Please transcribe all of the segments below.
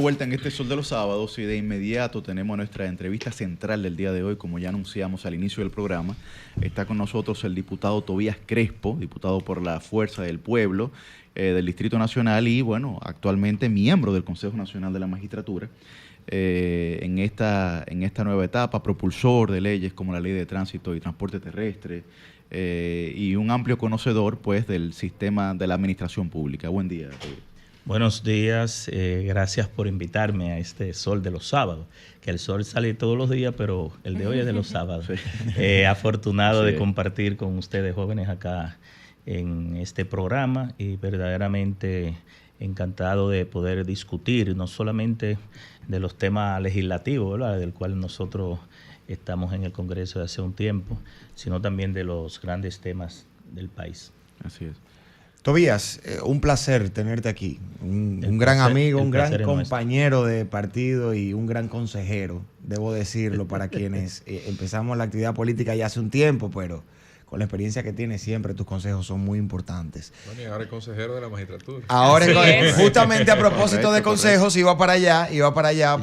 vuelta en este Sol de los Sábados y de inmediato tenemos nuestra entrevista central del día de hoy, como ya anunciamos al inicio del programa. Está con nosotros el diputado Tobías Crespo, diputado por la Fuerza del Pueblo del Distrito Nacional y, bueno, actualmente miembro del Consejo Nacional de la Magistratura. En esta nueva etapa, propulsor de leyes como la Ley de Tránsito y Transporte Terrestre y un amplio conocedor, pues, del sistema de la administración pública. Buen día, Tobías. Buenos días, gracias por invitarme a este Sol de los Sábados, que el sol sale todos los días, pero el de hoy es de los sábados. Sí. Afortunado de compartir con ustedes jóvenes acá en este programa y verdaderamente encantado de poder discutir no solamente de los temas legislativos, ¿verdad?, del cual nosotros estamos en el Congreso de hace un tiempo, sino también de los grandes temas del país. Así es. Tobías, un placer tenerte aquí, un gran amigo, un gran compañero de partido y un gran consejero, debo decirlo, para quienes empezamos la actividad política ya hace un tiempo, pero con la experiencia que tienes siempre tus consejos son muy importantes. Bueno, y ahora el consejero de la magistratura. Ahora, justamente a propósito de consejos, iba para allá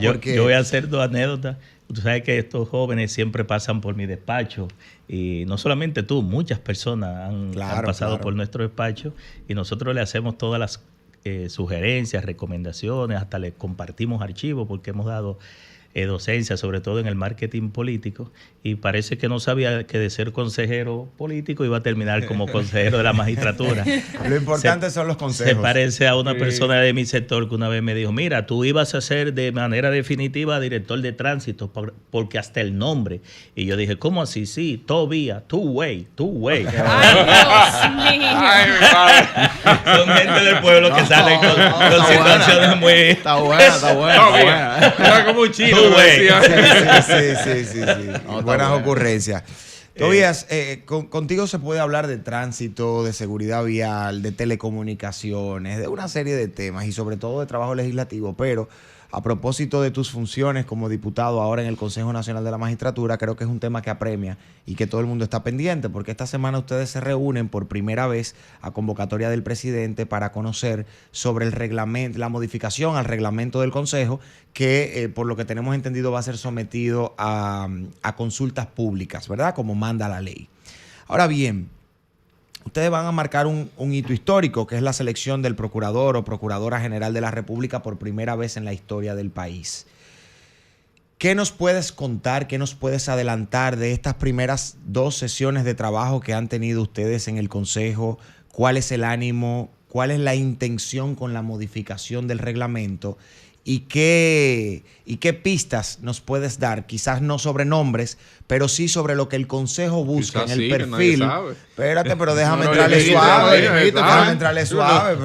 porque... Yo voy a hacer dos anécdotas. Tú sabes que estos jóvenes siempre pasan por mi despacho y no solamente tú, muchas personas han pasado por nuestro despacho y nosotros le hacemos todas las sugerencias, recomendaciones, hasta le compartimos archivos porque hemos dado docencia, sobre todo en el marketing político, y parece que no sabía que de ser consejero político iba a terminar como consejero de la magistratura. Lo importante son los consejos. Se parece a una persona de mi sector que una vez me dijo, mira, tú ibas a ser de manera definitiva director de tránsito, porque hasta el nombre. Y yo dije, ¿cómo así? Sí, Tobías, two-way. ¡Ay, Dios mío! Ay, son gente del pueblo que salen con situaciones muy... Está buena. Está como un chino. Sí. No, buenas ocurrencias. Tobías, contigo se puede hablar de tránsito, de seguridad vial, de telecomunicaciones, de una serie de temas y sobre todo de trabajo legislativo, pero a propósito de tus funciones como diputado ahora en el Consejo Nacional de la Magistratura, creo que es un tema que apremia y que todo el mundo está pendiente, porque esta semana ustedes se reúnen por primera vez a convocatoria del presidente para conocer sobre el reglamento, la modificación al reglamento del Consejo, que por lo que tenemos entendido va a ser sometido a consultas públicas, ¿verdad?, como manda la ley. Ahora bien, ustedes van a marcar un hito histórico, que es la selección del procurador o procuradora general de la República por primera vez en la historia del país. ¿Qué nos puedes contar, qué nos puedes adelantar de estas primeras 2 sesiones de trabajo que han tenido ustedes en el Consejo? ¿Cuál es el ánimo? ¿Cuál es la intención con la modificación del reglamento? ¿Y qué pistas nos puedes dar? Quizás no sobre nombres, pero sí sobre lo que el Consejo busca en el perfil. Espérate, pero déjame entrarle suave. Déjame entrarle suave.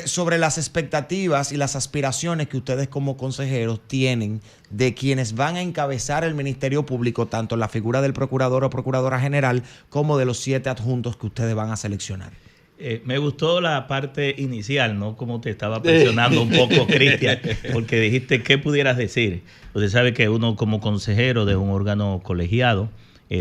Sobre las expectativas y las aspiraciones que ustedes como consejeros tienen de quienes van a encabezar el Ministerio Público, tanto la figura del procurador o procuradora general como de los 7 adjuntos que ustedes van a seleccionar. Me gustó la parte inicial, ¿no? Como te estaba presionando un poco, Cristian, porque dijiste qué pudieras decir. Usted sabe que uno como consejero de un órgano colegiado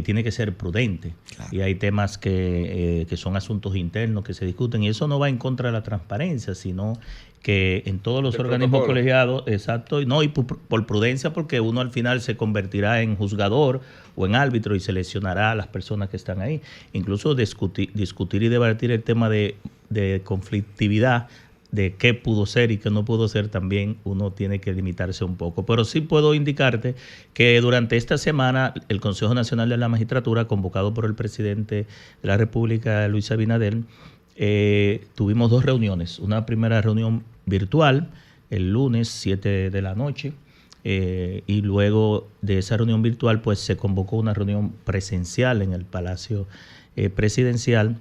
tiene que ser prudente. Claro. Y hay temas que son asuntos internos que se discuten y eso no va en contra de la transparencia, sino que en todos los organismos colegiados, exacto, y por prudencia, porque uno al final se convertirá en juzgador o en árbitro y seleccionará a las personas que están ahí. Incluso discutir y debatir el tema de conflictividad, de qué pudo ser y qué no pudo ser, también uno tiene que limitarse un poco. Pero sí puedo indicarte que durante esta semana el Consejo Nacional de la Magistratura, convocado por el presidente de la República, Luis Abinader, tuvimos 2 reuniones. Una primera reunión virtual el lunes 7 de la noche y luego de esa reunión virtual pues se convocó una reunión presencial en el Palacio Presidencial.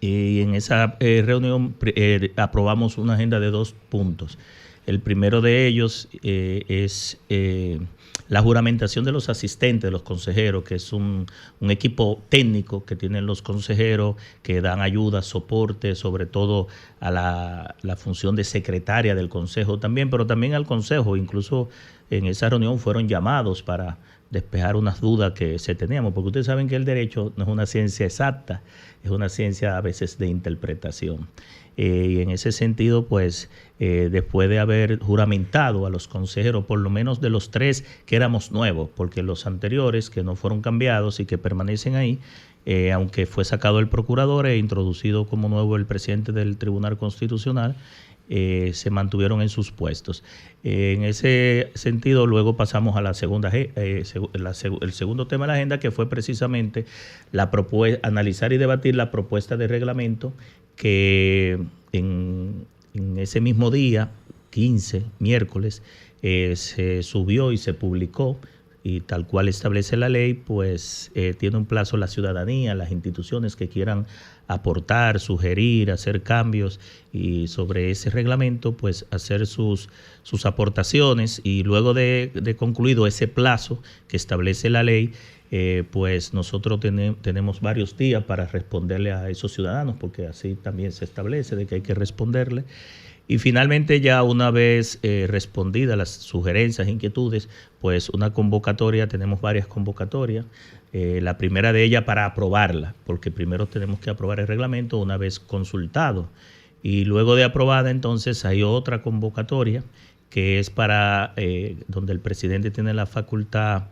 Y en esa reunión aprobamos una agenda de 2 puntos. El primero de ellos es la juramentación de los asistentes, de los consejeros, que es un equipo técnico que tienen los consejeros, que dan ayuda, soporte, sobre todo a la función de secretaria del consejo también, pero también al consejo. Incluso en esa reunión fueron llamados para despejar unas dudas que se teníamos, porque ustedes saben que el derecho no es una ciencia exacta, es una ciencia a veces de interpretación. Y en ese sentido, pues, después de haber juramentado a los consejeros, por lo menos de los 3 que éramos nuevos, porque los anteriores que no fueron cambiados y que permanecen ahí, aunque fue sacado el procurador e introducido como nuevo el presidente del Tribunal Constitucional, se mantuvieron en sus puestos. En ese sentido, luego pasamos a la segunda, el segundo tema de la agenda, que fue precisamente analizar y debatir la propuesta de reglamento que en ese mismo día, 15, miércoles, se subió y se publicó, y tal cual establece la ley, pues tiene un plazo la ciudadanía, las instituciones que quieran aportar, sugerir, hacer cambios y sobre ese reglamento, pues hacer sus aportaciones, y luego de concluido ese plazo que establece la ley, pues nosotros tenemos varios días para responderle a esos ciudadanos, porque así también se establece de que hay que responderle. Y finalmente, ya una vez respondidas las sugerencias, inquietudes, pues una convocatoria, tenemos varias convocatorias. La primera de ellas para aprobarla, porque primero tenemos que aprobar el reglamento una vez consultado. Y luego de aprobada, entonces hay otra convocatoria que es para donde el presidente tiene la facultad,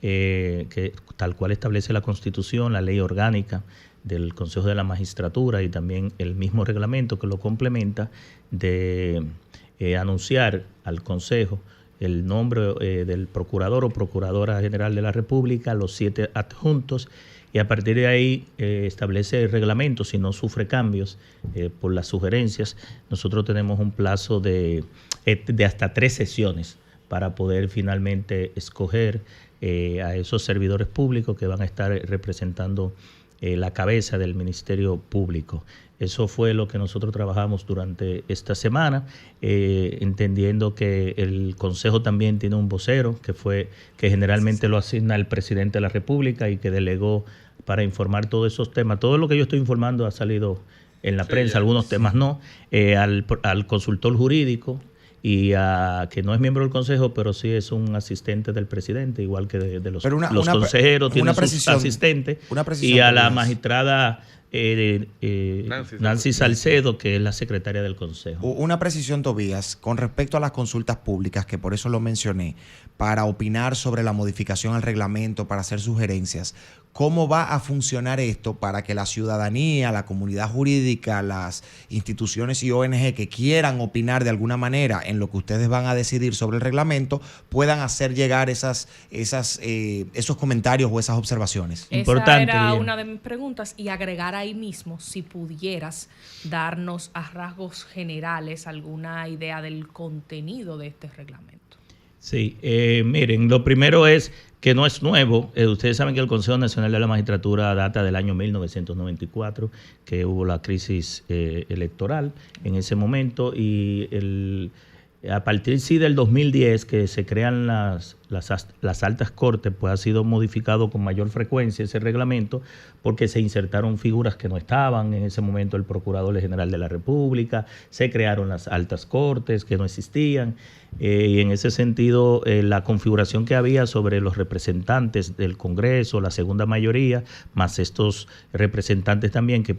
que tal cual establece la Constitución, la ley orgánica del Consejo de la Magistratura y también el mismo reglamento que lo complementa, de anunciar al Consejo el nombre del procurador o procuradora general de la República, los 7 adjuntos, y a partir de ahí establece el reglamento. Si no sufre cambios por las sugerencias, nosotros tenemos un plazo de hasta 3 sesiones para poder finalmente escoger a esos servidores públicos que van a estar representando la cabeza del Ministerio Público. Eso fue lo que nosotros trabajamos durante esta semana, entendiendo que el Consejo también tiene un vocero, que generalmente lo asigna el presidente de la República y que delegó para informar todos esos temas. Todo lo que yo estoy informando ha salido en la prensa, algunos temas no, al consultor jurídico, y que no es miembro del Consejo, pero sí es un asistente del presidente, igual que de los consejeros, tiene sus asistentes, y a la magistrada Nancy Salcedo, que es la secretaria del Consejo. Una precisión, Tobías, con respecto a las consultas públicas, que por eso lo mencioné, para opinar sobre la modificación al reglamento, para hacer sugerencias. ¿Cómo va a funcionar esto para que la ciudadanía, la comunidad jurídica, las instituciones y ONG que quieran opinar de alguna manera en lo que ustedes van a decidir sobre el reglamento puedan hacer llegar esos comentarios o esas observaciones? Esa era una de mis preguntas, y agregar ahí mismo, si pudieras darnos a rasgos generales alguna idea del contenido de este reglamento. Sí, miren, lo primero es que no es nuevo. Ustedes saben que el Consejo Nacional de la Magistratura data del año 1994, que hubo la crisis electoral en ese momento, y a partir del 2010 que se crean las altas cortes, pues ha sido modificado con mayor frecuencia ese reglamento, porque se insertaron figuras que no estaban en ese momento, el Procurador General de la República, se crearon las altas cortes que no existían, y en ese sentido la configuración que había sobre los representantes del Congreso, la segunda mayoría, más estos representantes también, que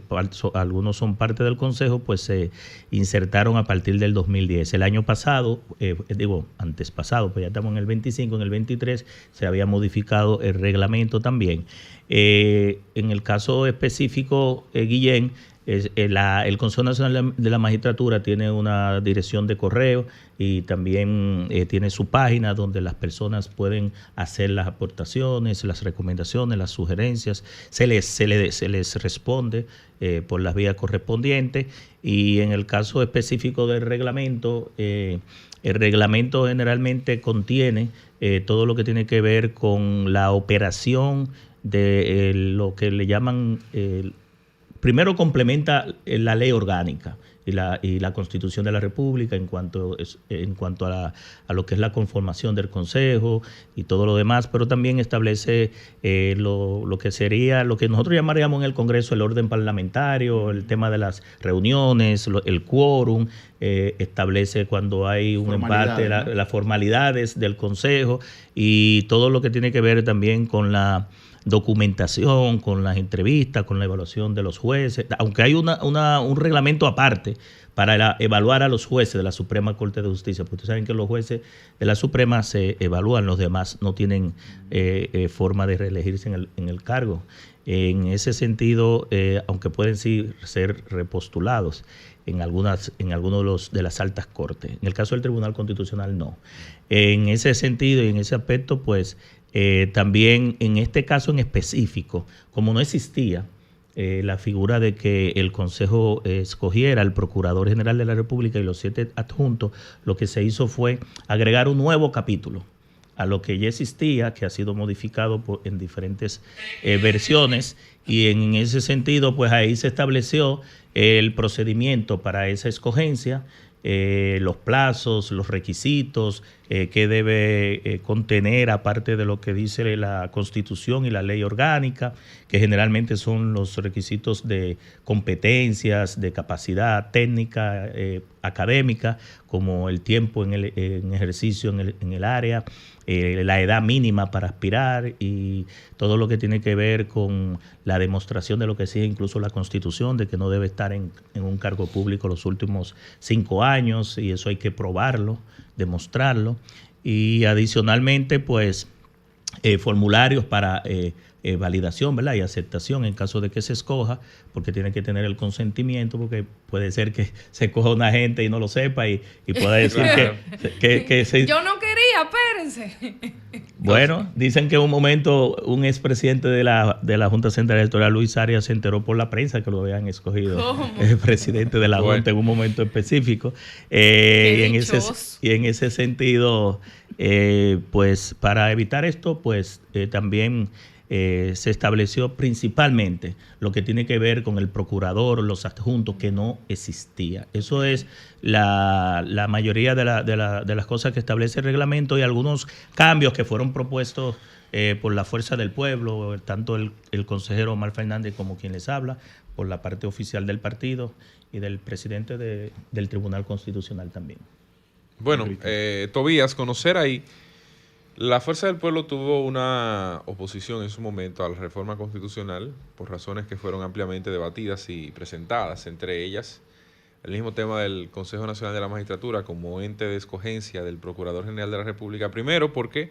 algunos son parte del Consejo, pues se insertaron a partir del 2010. El año pasado, antes pasado, pues ya estamos en el 25, en el 23 se había modificado el reglamento también. En el caso específico, Guillén, el Consejo Nacional de la Magistratura tiene una dirección de correo y también tiene su página donde las personas pueden hacer las aportaciones, las recomendaciones, las sugerencias. Se les responde por las vías correspondientes. Y en el caso específico del reglamento, el reglamento generalmente contiene todo lo que tiene que ver con la operación de lo que le llaman... primero complementa la ley orgánica. y la Constitución de la República en cuanto a lo que es la conformación del Consejo y todo lo demás, pero también establece lo que sería, lo que nosotros llamaríamos en el Congreso el orden parlamentario, el tema de las reuniones, el quórum, establece cuando hay un empate, ¿no? Las formalidades del Consejo y todo lo que tiene que ver también con la documentación, con las entrevistas, con la evaluación de los jueces, aunque hay un reglamento aparte para evaluar a los jueces de la Suprema Corte de Justicia, porque ustedes saben que los jueces de la Suprema se evalúan, los demás no tienen forma de reelegirse en el cargo. En ese sentido, aunque pueden sí ser repostulados en algunos de las altas cortes. En el caso del Tribunal Constitucional, no. En ese sentido y en ese aspecto, pues, también en este caso en específico, como no existía la figura de que el Consejo escogiera al Procurador General de la República y los 7 adjuntos, lo que se hizo fue agregar un nuevo capítulo a lo que ya existía, que ha sido modificado en diferentes versiones, y en ese sentido, pues ahí se estableció el procedimiento para esa escogencia, los plazos, los requisitos que debe contener, aparte de lo que dice la Constitución y la ley orgánica, que generalmente son los requisitos de competencias, de capacidad técnica, académica, como el tiempo en ejercicio en el área, la edad mínima para aspirar y todo lo que tiene que ver con la demostración de lo que exige incluso la Constitución, de que no debe estar en un cargo público los últimos 5 años, y eso hay que probarlo, demostrarlo. Y adicionalmente, pues, formularios para validación, ¿verdad? Y aceptación en caso de que se escoja, porque tiene que tener el consentimiento, porque puede ser que se escoja una gente y no lo sepa y pueda decir que se... Yo no quería, espérense. Bueno, dicen que en un momento un expresidente de la Junta Central Electoral, Luis Arias, se enteró por la prensa que lo habían escogido el presidente de la Junta en un momento específico. Y en ese sentido, pues para evitar esto, pues también se estableció principalmente lo que tiene que ver con el procurador, los adjuntos, que no existía. Eso es la mayoría de las cosas que establece el reglamento, y algunos cambios que fueron propuestos por la Fuerza del Pueblo, tanto el consejero Omar Fernández como quien les habla, por la parte oficial del partido y del presidente del Tribunal Constitucional también. Bueno, Tobías, conocer ahí, la Fuerza del Pueblo tuvo una oposición en su momento a la reforma constitucional por razones que fueron ampliamente debatidas y presentadas, entre ellas el mismo tema del Consejo Nacional de la Magistratura como ente de escogencia del Procurador General de la República, primero porque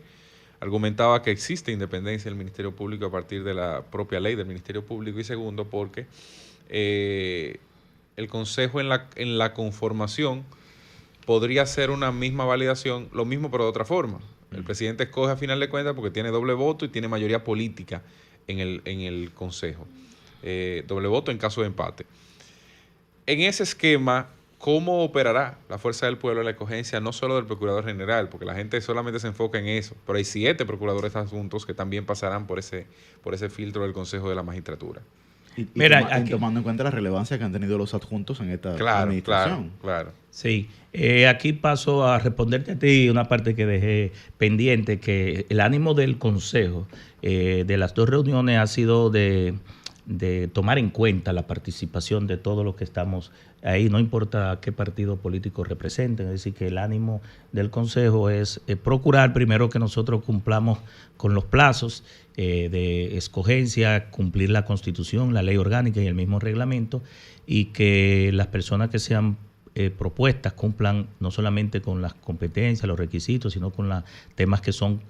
argumentaba que existe independencia del Ministerio Público a partir de la propia ley del Ministerio Público, y segundo porque el Consejo en la conformación podría ser una misma validación, lo mismo pero de otra forma. El presidente escoge a final de cuentas porque tiene doble voto y tiene mayoría política en el Consejo. Doble voto en caso de empate. En ese esquema, ¿cómo operará la Fuerza del Pueblo en la escogencia no solo del Procurador General? Porque la gente solamente se enfoca en eso, pero hay 7 procuradores adjuntos que también pasarán por ese filtro del Consejo de la Magistratura. Tomando en cuenta la relevancia que han tenido los adjuntos en esta administración. Claro. Sí, aquí paso a responderte a ti una parte que dejé pendiente, que el ánimo del Consejo de las 2 reuniones ha sido de tomar en cuenta la participación de todos los que estamos ahí, no importa qué partido político representen. Es decir, que el ánimo del Consejo es procurar primero que nosotros cumplamos con los plazos de escogencia, cumplir la Constitución, la ley orgánica y el mismo reglamento, y que las personas que sean propuestas cumplan no solamente con las competencias, los requisitos, sino con los temas que son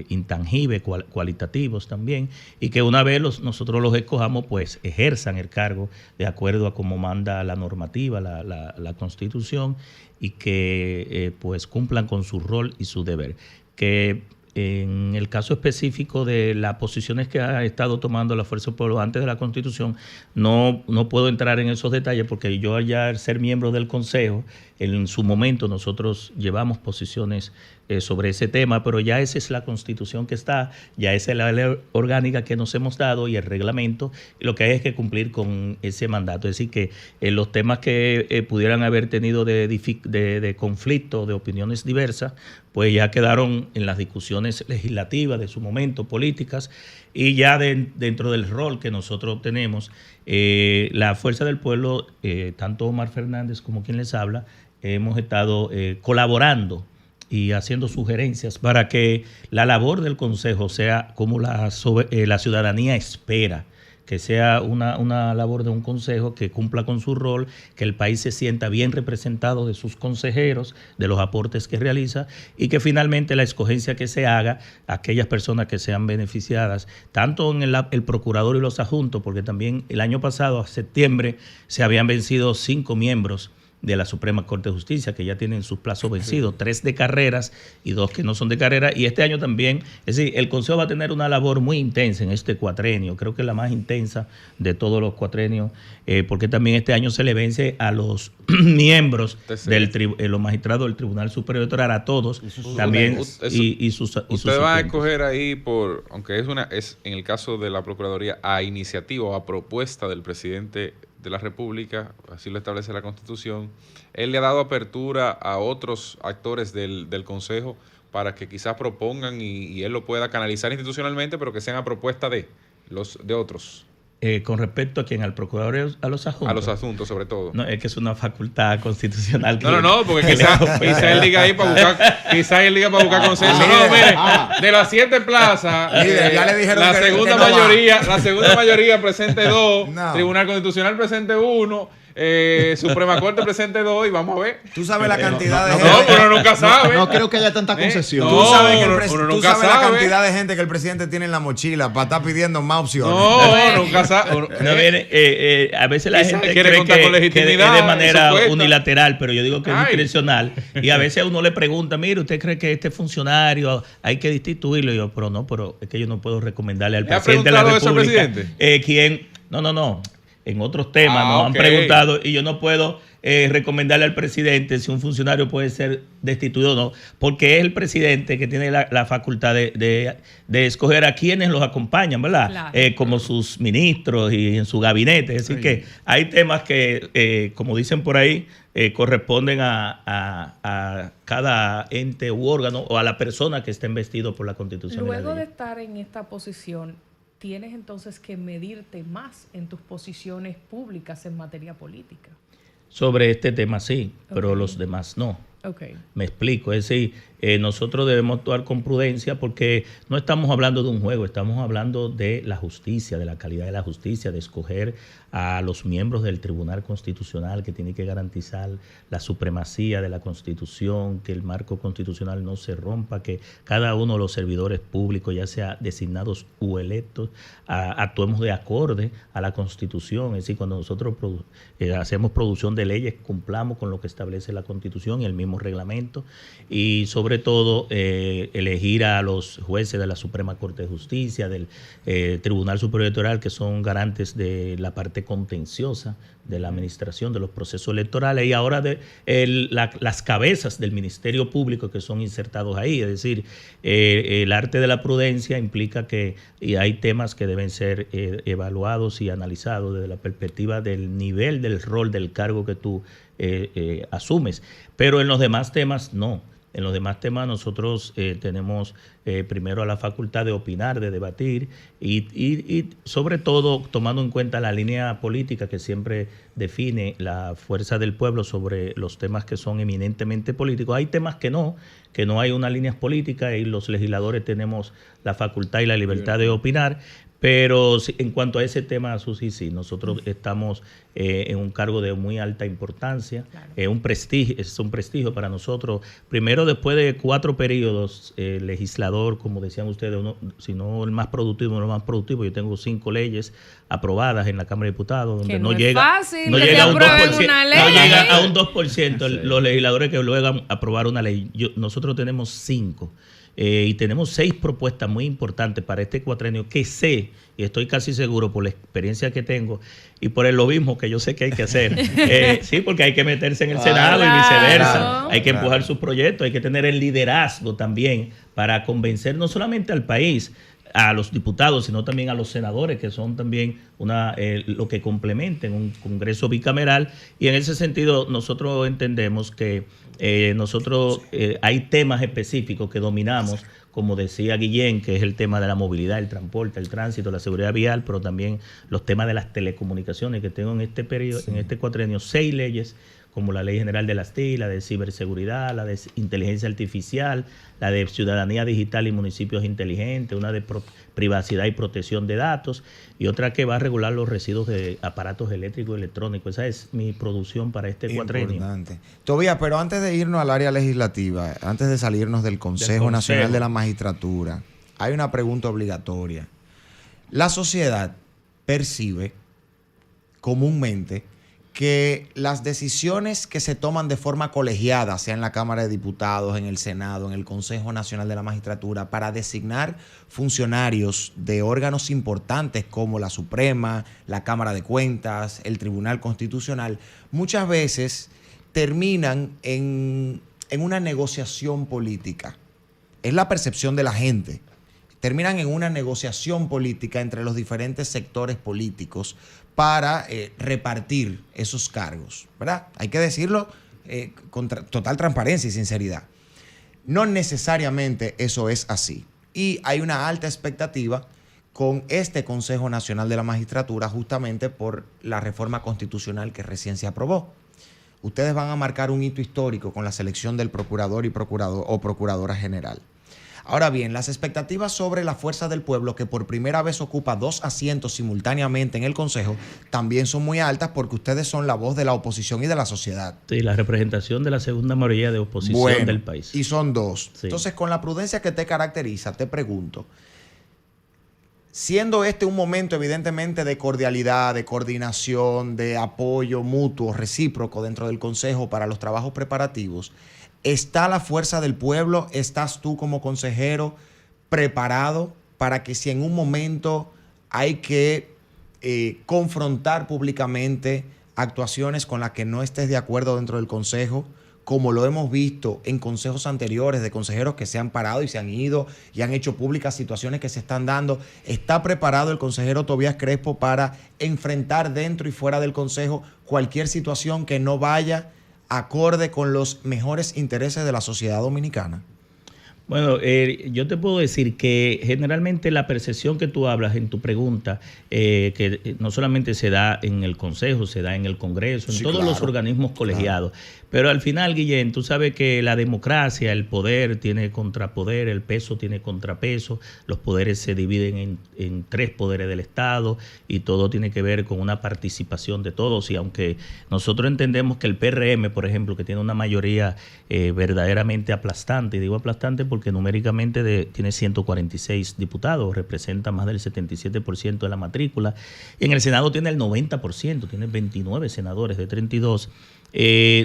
intangibles, cualitativos también, y que una vez nosotros los escojamos, pues ejerzan el cargo de acuerdo a cómo manda la normativa, la Constitución, y que pues cumplan con su rol y su deber. Que en el caso específico de las posiciones que ha estado tomando la Fuerza del Pueblo antes de la Constitución, no puedo entrar en esos detalles porque yo, ya al ser miembro del Consejo en su momento nosotros llevamos posiciones sobre ese tema, pero ya esa es la Constitución que está, ya esa es la ley orgánica que nos hemos dado y el reglamento, y lo que hay es que cumplir con ese mandato. Es decir, que los temas que pudieran haber tenido de conflicto, de opiniones diversas, pues ya quedaron en las discusiones legislativas de su momento, políticas, y ya dentro del rol que nosotros tenemos, la Fuerza del Pueblo, tanto Omar Fernández como quien les habla, hemos estado colaborando y haciendo sugerencias para que la labor del Consejo sea como la ciudadanía espera, que sea una labor de un consejo que cumpla con su rol, que el país se sienta bien representado de sus consejeros, de los aportes que realiza, y que finalmente la escogencia que se haga, aquellas personas que sean beneficiadas, tanto en el procurador y los adjuntos, porque también el año pasado, a septiembre, se habían vencido 5 miembros de la Suprema Corte de Justicia, que ya tienen sus plazos vencidos, 3 de carreras y 2 que no son de carrera, y este año también, es decir, el Consejo va a tener una labor muy intensa en este cuatrenio, creo que es la más intensa de todos los cuatrenios, porque también este año se le vence a los miembros los magistrados del Tribunal Superior Electoral, a todos, también, y sus usted va a escoger ahí aunque es en el caso de la Procuraduría, a iniciativa o a propuesta del presidente de la República, así lo establece la Constitución. Él le ha dado apertura a otros actores del Consejo para que quizás propongan y él lo pueda canalizar institucionalmente, pero que sean a propuesta de otros. Con respecto a quién, al procurador, a los adjuntos. A los adjuntos, sobre todo. No, es que es una facultad constitucional. No, porque quizás él diga ahí para buscar, consenso. No, mire, de las 7 plazas, ya le dijeron la segunda mayoría presente 2, No. Tribunal Constitucional presente 1, Suprema Corte presente 2, y vamos a ver. Tú sabes la cantidad de gente. No, pero uno nunca sabe. No creo que haya tanta concesión. Tú sabes, uno tú sabes la cantidad de gente que el presidente tiene en la mochila para estar pidiendo más opciones. No, nunca sabe. A veces la gente quiere cree contar con que legitimidad, es de manera supuesta. unilateral, pero yo digo que es discrecional. Y a veces uno le pregunta, mire, ¿usted cree que este funcionario hay que destituirlo? Y yo, pero es que yo no puedo recomendarle al presidente de la República. ¿Ha preguntado eso al presidente? ¿Quién? No. En otros temas nos han preguntado y yo no puedo recomendarle al presidente si un funcionario puede ser destituido o no, porque es el presidente que tiene la facultad de escoger a quienes los acompañan, ¿verdad? Claro. Como sus ministros y en su gabinete. Es decir, que hay temas que, como dicen por ahí, corresponden a cada ente u órgano o a la persona que esté investido por la Constitución. Luego de estar en esta posición, tienes entonces que medirte más en tus posiciones públicas en materia política. Sobre este tema sí, pero los demás no. Okay. Me explico, es decir, nosotros debemos actuar con prudencia porque no estamos hablando de un juego, estamos hablando de la justicia, de la calidad de la justicia, de escoger a los miembros del Tribunal Constitucional que tiene que garantizar la supremacía de la Constitución, que el marco constitucional no se rompa, que cada uno de los servidores públicos, ya sea designados u electos, actuemos de acorde a la Constitución. Es decir, cuando nosotros hacemos producción de leyes, cumplamos con lo que establece la Constitución y el mismo reglamento, y sobre todo elegir a los jueces de la Suprema Corte de Justicia, del Tribunal Superior Electoral, que son garantes de la parte contenciosa de la administración de los procesos electorales, y ahora de las cabezas del Ministerio Público que son insertados ahí. Es decir, el arte de la prudencia implica que hay temas que deben ser evaluados y analizados desde la perspectiva del nivel del rol del cargo que tú asumes, pero en los demás temas no. En los demás temas nosotros tenemos primero la facultad de opinar, de debatir y sobre todo tomando en cuenta la línea política que siempre define la fuerza del pueblo sobre los temas que son eminentemente políticos. Hay temas que no hay unas líneas políticas y los legisladores tenemos la facultad y la libertad de opinar. Pero en cuanto a ese tema, Susi, sí, nosotros estamos en un cargo de muy alta importancia, claro. Es un prestigio para nosotros. Primero, después de 4 periodos, legislador, como decían ustedes, si no el más productivo, no el más productivo, yo tengo 5 leyes aprobadas en la Cámara de Diputados, donde no llega a un 2%, los legisladores que luego aprobar una ley. Nosotros tenemos 5. y tenemos 6 propuestas muy importantes para este cuatrenio que sé, y estoy casi seguro por la experiencia que tengo y por el lobismo que yo sé que hay que hacer. Sí, porque hay que meterse en el Senado y viceversa. Hay que empujar sus proyectos, hay que tener el liderazgo también para convencer no solamente al país, a los diputados, sino también a los senadores, que son también lo que complementen un Congreso bicameral. Y en ese sentido, nosotros entendemos que hay temas específicos que dominamos, como decía Guillén, que es el tema de la movilidad, el transporte, el tránsito, la seguridad vial, pero también los temas de las telecomunicaciones, que tengo en este periodo, en este cuatrenio, 6 leyes, como la Ley General de las TIC, la de ciberseguridad, la de inteligencia artificial, la de ciudadanía digital y municipios inteligentes, una de privacidad y protección de datos, y otra que va a regular los residuos de aparatos eléctricos y electrónicos. Esa es mi producción para este cuatrenio. Importante. Tobías, pero antes de irnos al área legislativa, antes de salirnos del Consejo Nacional de la Magistratura, hay una pregunta obligatoria. La sociedad percibe comúnmente que las decisiones que se toman de forma colegiada, sea en la Cámara de Diputados, en el Senado, en el Consejo Nacional de la Magistratura, para designar funcionarios de órganos importantes como la Suprema, la Cámara de Cuentas, el Tribunal Constitucional, muchas veces terminan en una negociación política. Es la percepción de la gente. Terminan en una negociación política entre los diferentes sectores políticos para repartir esos cargos, ¿verdad? Hay que decirlo con total transparencia y sinceridad. No necesariamente eso es así. Y hay una alta expectativa con este Consejo Nacional de la Magistratura justamente por la reforma constitucional que recién se aprobó. Ustedes van a marcar un hito histórico con la selección del procurador o procuradora general. Ahora bien, las expectativas sobre la Fuerza del Pueblo, que por primera vez ocupa 2 asientos simultáneamente en el Consejo, también son muy altas porque ustedes son la voz de la oposición y de la sociedad. Sí, la representación de la segunda mayoría de oposición del país. Y son 2. Sí. Entonces, con la prudencia que te caracteriza, te pregunto, siendo este un momento evidentemente de cordialidad, de coordinación, de apoyo mutuo, recíproco dentro del Consejo para los trabajos preparativos, ¿está la Fuerza del Pueblo? ¿Estás tú como consejero preparado para que si en un momento hay que confrontar públicamente actuaciones con las que no estés de acuerdo dentro del Consejo, como lo hemos visto en consejos anteriores de consejeros que se han parado y se han ido y han hecho públicas situaciones que se están dando? ¿Está preparado el consejero Tobías Crespo para enfrentar dentro y fuera del Consejo cualquier situación que no vaya acorde con los mejores intereses de la sociedad dominicana? Bueno, yo te puedo decir que generalmente la percepción que tú hablas en tu pregunta, que no solamente se da en el Consejo, se da en el Congreso, en todos los organismos colegiados. Pero al final, Guillén, tú sabes que la democracia, el poder tiene contrapoder, el peso tiene contrapeso, los poderes se dividen en 3 poderes del Estado y todo tiene que ver con una participación de todos. Y aunque nosotros entendemos que el PRM, por ejemplo, que tiene una mayoría verdaderamente aplastante, y digo aplastante porque numéricamente tiene 146 diputados, representa más del 77% de la matrícula, y en el Senado tiene el 90%, tiene 29 senadores de 32.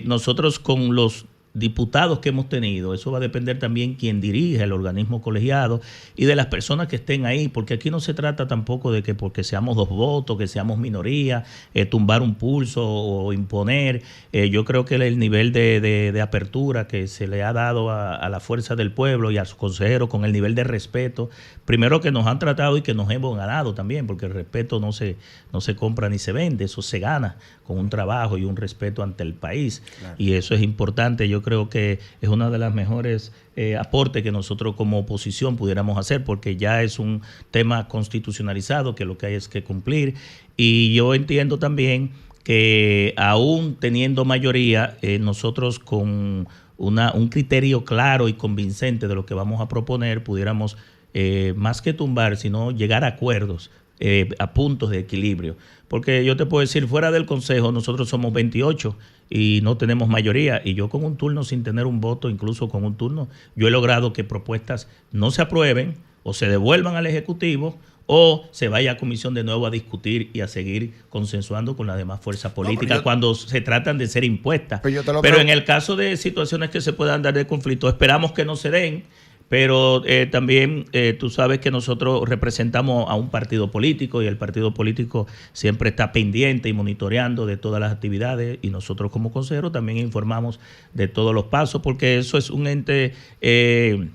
Nosotros con los diputados que hemos tenido, eso va a depender también quién dirige el organismo colegiado y de las personas que estén ahí, porque aquí no se trata tampoco de que porque seamos 2 votos, que seamos minoría, tumbar un pulso o imponer. Yo creo que el nivel de apertura que se le ha dado a la Fuerza del Pueblo y a sus consejeros, con el nivel de respeto, primero que nos han tratado y que nos hemos ganado también, porque el respeto no se compra ni se vende, eso se gana con un trabajo y un respeto ante el país. Claro. Y eso es importante. Yo creo que es una de las mejores aportes que nosotros como oposición pudiéramos hacer, porque ya es un tema constitucionalizado que lo que hay es que cumplir. Y yo entiendo también que aún teniendo mayoría, nosotros con un criterio claro y convincente de lo que vamos a proponer, pudiéramos más que tumbar, sino llegar a acuerdos, a puntos de equilibrio. Porque yo te puedo decir, fuera del Consejo nosotros somos 28 y no tenemos mayoría. Y yo con un turno, sin tener un voto, incluso con un turno, yo he logrado que propuestas no se aprueben o se devuelvan al Ejecutivo o se vaya a comisión de nuevo a discutir y a seguir consensuando con las demás fuerzas políticas cuando se tratan de ser impuestas. Pero en el caso de situaciones que se puedan dar de conflicto, esperamos que no se den, Pero también tú sabes que nosotros representamos a un partido político y el partido político siempre está pendiente y monitoreando de todas las actividades, y nosotros como consejeros también informamos de todos los pasos, porque eso es un ente de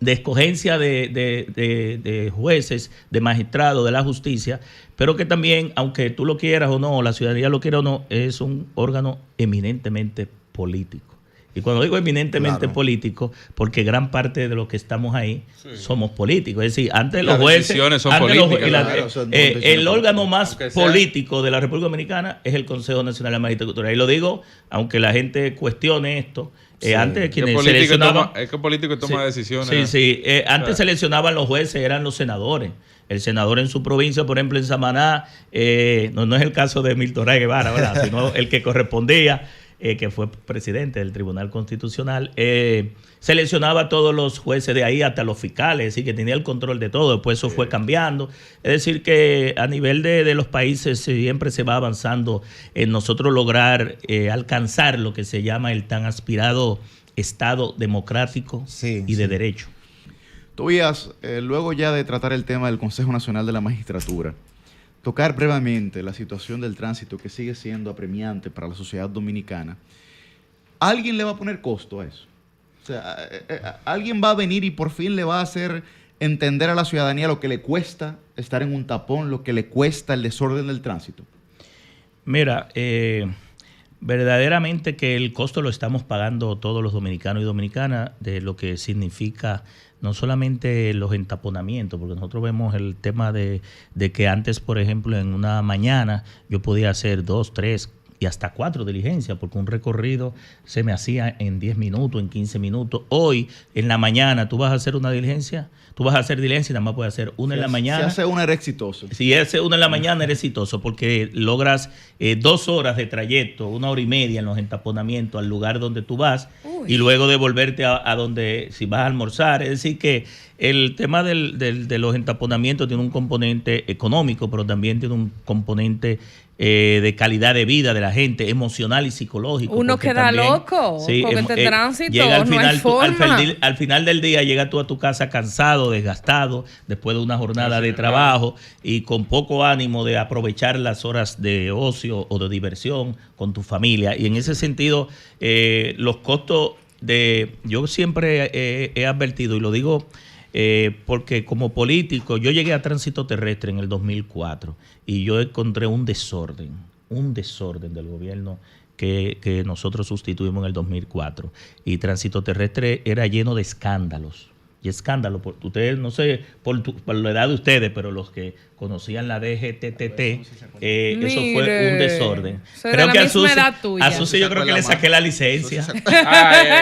escogencia de jueces, de magistrados, de la justicia, pero que también, aunque tú lo quieras o no, la ciudadanía lo quiera o no, es un órgano eminentemente político. Y cuando digo eminentemente político, porque gran parte de los que estamos ahí somos políticos. Es decir, antes los jueces... Decisiones son políticas. El órgano más político de la República Dominicana es el Consejo Nacional de la Magistratura. Y lo digo, aunque la gente cuestione esto, antes quienes seleccionaban... Es que político toma decisiones. Antes seleccionaban los jueces, eran los senadores. El senador en su provincia, por ejemplo, en Samaná, no es el caso de Milton Ray Guevara, ¿verdad? Sino el que correspondía, que fue presidente del Tribunal Constitucional, seleccionaba a todos los jueces de ahí, hasta los fiscales, es decir, que tenía el control de todo. Después eso fue cambiando. Es decir, que a nivel de los países siempre se va avanzando en nosotros lograr alcanzar lo que se llama el tan aspirado Estado democrático y de derecho. Tobías, luego ya de tratar el tema del Consejo Nacional de la Magistratura, tocar brevemente la situación del tránsito, que sigue siendo apremiante para la sociedad dominicana. ¿Alguien le va a poner costo a eso? O sea, ¿alguien va a venir y por fin le va a hacer entender a la ciudadanía lo que le cuesta estar en un tapón, lo que le cuesta el desorden del tránsito? Mira, verdaderamente que el costo lo estamos pagando todos los dominicanos y dominicanas, de lo que significa no solamente los entaponamientos, porque nosotros vemos el tema de que antes, por ejemplo, en una mañana yo podía hacer 2, 3 y hasta 4 diligencias, porque un recorrido se me hacía en 10 minutos, en 15 minutos. Hoy, en la mañana, tú vas a hacer una diligencia, y nada más puedes hacer una en la mañana. Si hace una, eres exitoso. Si hace una en la mañana, eres exitoso, porque logras 2 horas de trayecto, 1 hora y media en los entaponamientos al lugar donde tú vas. Uy. Y luego devolverte a donde, si vas a almorzar. Es decir, que el tema de los entaponamientos tiene un componente económico, pero también tiene un componente de calidad de vida de la gente, emocional y psicológico. Uno queda también, loco, porque este tránsito llega al final, no hay forma. Al final del día llegas tú a tu casa cansado, desgastado, después de una jornada de trabajo y con poco ánimo de aprovechar las horas de ocio o de diversión con tu familia. Y en ese sentido, los costos yo siempre he advertido, y lo digo porque como político, yo llegué a Tránsito Terrestre en el 2004 y yo encontré un desorden del gobierno que nosotros sustituimos en el 2004. Y Tránsito Terrestre era lleno de escándalos. Y escándalo, ustedes, no sé, por la edad de ustedes, pero los que conocían la DGTT, eso fue un desorden. Creo que a Susi yo creo que le saqué la licencia.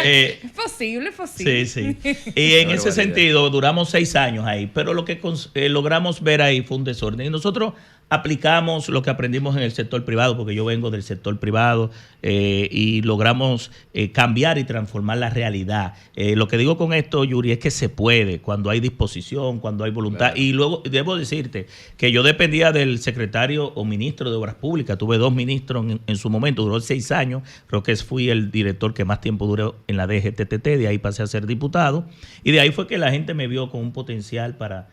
Es posible. Sí. Y en ese sentido duramos 6 años ahí, pero lo que logramos ver ahí fue un desorden. Y nosotros aplicamos lo que aprendimos en el sector privado, porque yo vengo del sector privado, y logramos cambiar y transformar la realidad. Lo que digo con esto, Yuri, es que se puede cuando hay disposición, cuando hay voluntad. Claro. Y luego debo decirte que yo dependía del secretario o ministro de Obras Públicas. Tuve 2 ministros en su momento, duró 6 años. Creo que fui el director que más tiempo duró en la DGTT, de ahí pasé a ser diputado. Y de ahí fue que la gente me vio con un potencial para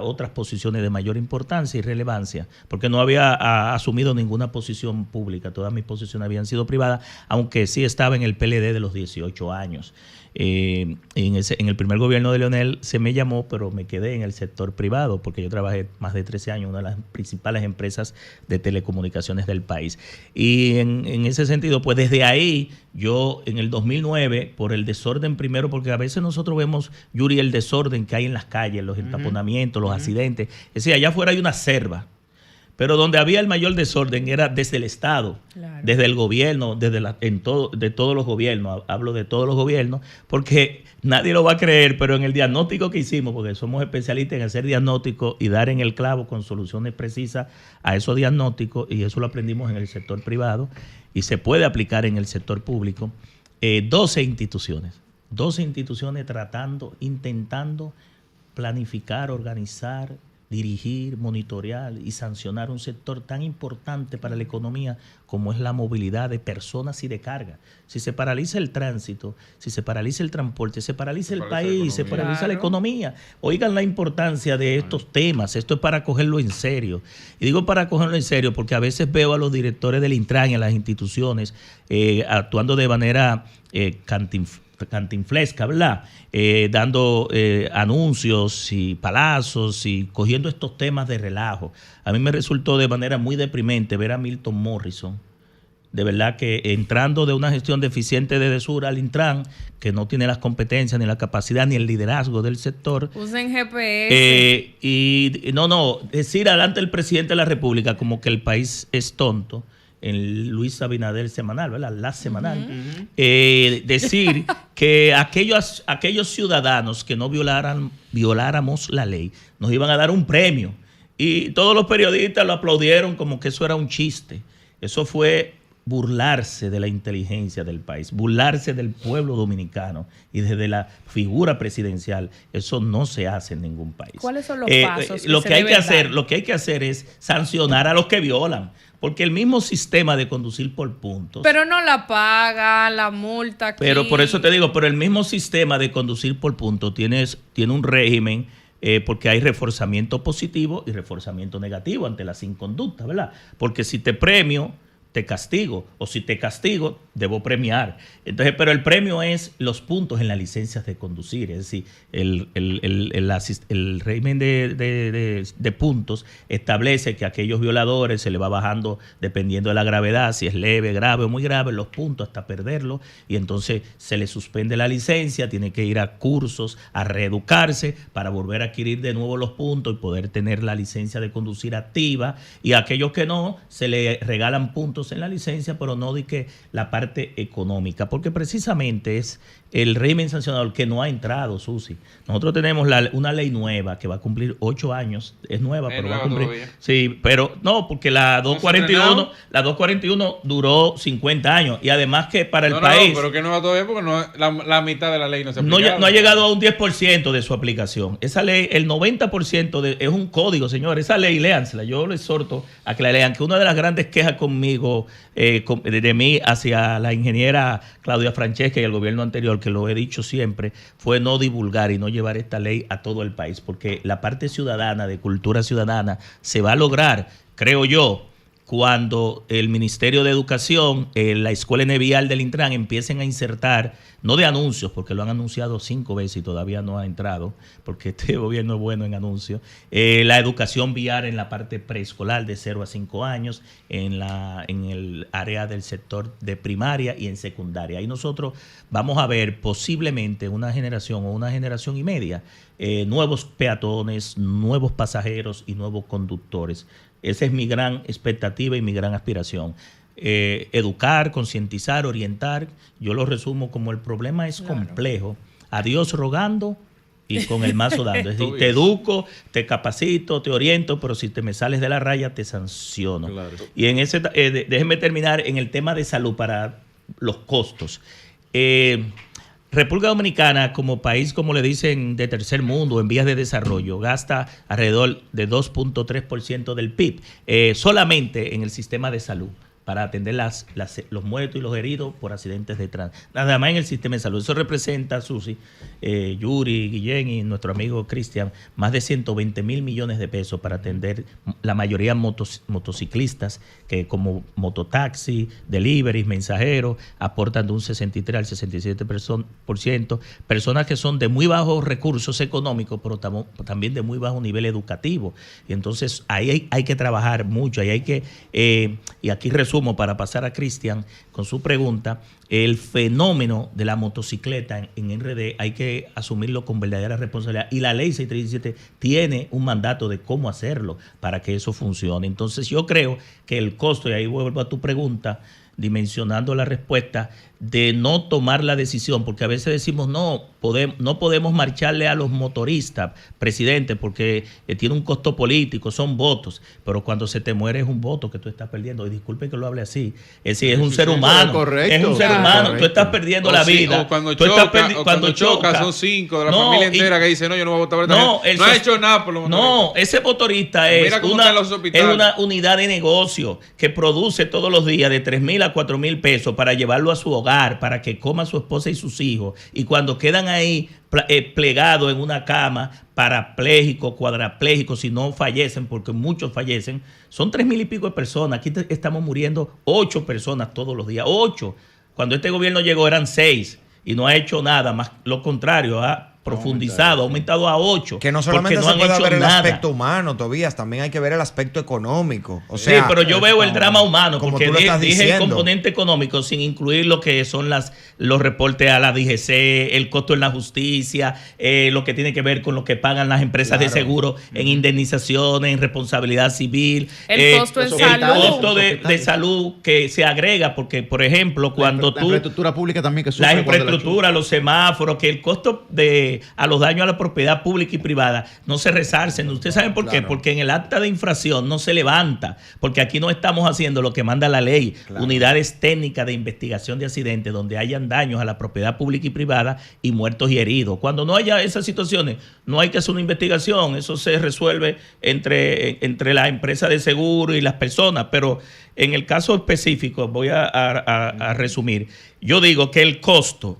otras posiciones de mayor importancia y relevancia, porque no había asumido ninguna posición pública, todas mis posiciones habían sido privadas, aunque sí estaba en el PLD de los 18 años. En el primer gobierno de Leonel se me llamó, pero me quedé en el sector privado, porque yo trabajé más de 13 años en una de las principales empresas de telecomunicaciones del país. Y en ese sentido, pues desde ahí, yo en el 2009, por el desorden primero, porque a veces nosotros vemos, Yuri, el desorden que hay en las calles, los entaponamientos, los accidentes. Es decir, allá afuera hay una selva. Pero donde había el mayor desorden era desde el Estado, claro, desde el gobierno, de todos los gobiernos, hablo de todos los gobiernos, porque nadie lo va a creer, pero en el diagnóstico que hicimos, porque somos especialistas en hacer diagnósticos y dar en el clavo con soluciones precisas a esos diagnósticos, y eso lo aprendimos en el sector privado y se puede aplicar en el sector público, 12 instituciones intentando planificar, organizar, dirigir, monitorear y sancionar un sector tan importante para la economía como es la movilidad de personas y de carga. Si se paraliza el tránsito, si se paraliza el transporte, se paraliza el país, se paraliza la economía. Oigan la importancia de estos temas. Esto es para cogerlo en serio. Y digo para cogerlo en serio porque a veces veo a los directores del Intran y a las instituciones actuando de manera cantinflesca, ¿verdad? Dando anuncios y palazos y cogiendo estos temas de relajo. A mí me resultó de manera muy deprimente ver a Milton Morrison, de verdad que entrando de una gestión deficiente de Desura al Intran, que no tiene las competencias, ni la capacidad, ni el liderazgo del sector. Usen GPS. Decir adelante el presidente de la República como que el país es tonto, en Luis Abinader semanal, ¿verdad? La semanal. Decir que aquellos ciudadanos que no violáramos la ley nos iban a dar un premio. Y todos los periodistas lo aplaudieron como que eso era un chiste. Eso fue burlarse de la inteligencia del país, burlarse del pueblo dominicano y desde la figura presidencial. Eso no se hace en ningún país. ¿Cuáles son los pasos? Lo que hay que hacer es sancionar a los que violan. Porque el mismo sistema de conducir por puntos. Pero no la paga, la multa aquí. Pero por eso te digo, pero el mismo sistema de conducir por puntos tiene un régimen, porque hay reforzamiento positivo y reforzamiento negativo ante las inconductas, ¿verdad? Porque si te premio, te castigo, o si te castigo, debo premiar. Entonces, pero el premio es los puntos en las licencias de conducir, es decir, el régimen de puntos establece que a aquellos violadores se le va bajando dependiendo de la gravedad, si es leve, grave o muy grave, los puntos hasta perderlo, y entonces se le suspende la licencia, tiene que ir a cursos, a reeducarse para volver a adquirir de nuevo los puntos y poder tener la licencia de conducir activa, y a aquellos que no, se le regalan puntos en la licencia, pero no de que la parte económica, porque precisamente es el régimen sancionador que no ha entrado, Susi. Nosotros tenemos una ley nueva que va a cumplir 8 años, es nueva, pero va a cumplir. Todavía. Sí, pero no, porque la 241 duró 50 años, y además que para el país. No, pero que no va todavía porque la mitad de la ley no se ha aplicado. No ha llegado a un 10% de su aplicación. Esa ley, el 90% es un código, señores. Esa ley, léansela. Yo les exhorto a que la lean, que una de las grandes quejas conmigo, de mí hacia la ingeniera Claudia Francesca y el gobierno anterior, que lo he dicho siempre, fue no divulgar y no llevar esta ley a todo el país, porque la parte ciudadana, de cultura ciudadana, se va a lograr, creo yo, cuando el Ministerio de Educación, la Escuela Nevial del Intran empiecen a insertar, no de anuncios, porque lo han anunciado 5 veces y todavía no ha entrado, porque este gobierno es bueno en anuncios, la educación vial en la parte preescolar de 0 a 5 años, en el área del sector de primaria y en secundaria. Ahí nosotros vamos a ver posiblemente una generación o una generación y media, nuevos peatones, nuevos pasajeros y nuevos conductores. Esa es mi gran expectativa y mi gran aspiración. Educar, concientizar, orientar. Yo lo resumo como el problema es complejo. A Dios rogando y con el mazo dando. Es decir, te educo, te capacito, te oriento, pero si te me sales de la raya, te sanciono. Claro. Y en ese, déjenme terminar en el tema de salud para los costos. República Dominicana, como país, como le dicen, de tercer mundo, en vías de desarrollo, gasta alrededor de 2.3% del PIB solamente en el sistema de salud para atender los muertos y los heridos por accidentes de tránsito. Nada más en el sistema de salud. Eso representa, Susi, Yuri, Guillén y nuestro amigo Cristian, más de 120 mil millones de pesos para atender la mayoría motociclistas, que como mototaxi, deliveries, mensajeros, aportan de un 63 al 67%. Personas que son de muy bajos recursos económicos, pero también de muy bajo nivel educativo. Y entonces ahí hay que trabajar mucho. Ahí hay que, y aquí resumo para pasar a Cristian con su pregunta, el fenómeno de la motocicleta en RD hay que asumirlo con verdadera responsabilidad, y la ley 637 tiene un mandato de cómo hacerlo para que eso funcione. Entonces yo creo que el costo, y ahí vuelvo a tu pregunta, dimensionando la respuesta, de no tomar la decisión, porque a veces decimos no podemos marcharle a los motoristas, presidente, porque tiene un costo político, son votos, pero cuando se te muere es un voto que tú estás perdiendo, y disculpe que lo hable así, es decir, es un ser humano, correcto, es un ser humano, tú estás perdiendo la vida. O cuando tú cuando choca, son 5 de la familia entera que dicen, no, yo no voy a votar por esta gente. No ha hecho nada por los motoristas. No, ese motorista es una unidad de negocio que produce todos los días de 3,000 a 4,000 pesos para llevarlo a su hogar, para que coma su esposa y sus hijos, y cuando quedan ahí plegados en una cama, parapléjicos, cuadraplégicos, si no fallecen, porque muchos fallecen, son 3,000 y pico de personas. Aquí estamos muriendo 8 personas todos los días, 8. Cuando este gobierno llegó eran 6 y no ha hecho nada, más lo contrario, ha profundizado, ha aumentado a 8. Que no solamente se puede ver el aspecto humano, Tobías, también hay que ver el aspecto económico. O sea, sí, pero yo veo el drama humano, como porque dije el componente económico sin incluir lo que son los reportes a la DGC, el costo en la justicia, lo que tiene que ver con lo que pagan las empresas de seguro en indemnizaciones, en responsabilidad civil. El costo en salud. El costo de salud que se agrega, porque, por ejemplo, cuando la infraestructura pública también que sufre. La infraestructura, los semáforos, que el costo a los daños a la propiedad pública y privada no se resarcen. ¿Ustedes saben por qué? Porque en el acta de infracción no se levanta, porque aquí no estamos haciendo lo que manda la ley, unidades técnicas de investigación de accidentes donde hayan daños a la propiedad pública y privada y muertos y heridos. Cuando no haya esas situaciones, no hay que hacer una investigación, eso se resuelve entre la empresa de seguro y las personas, pero en el caso específico, voy a resumir, yo digo que el costo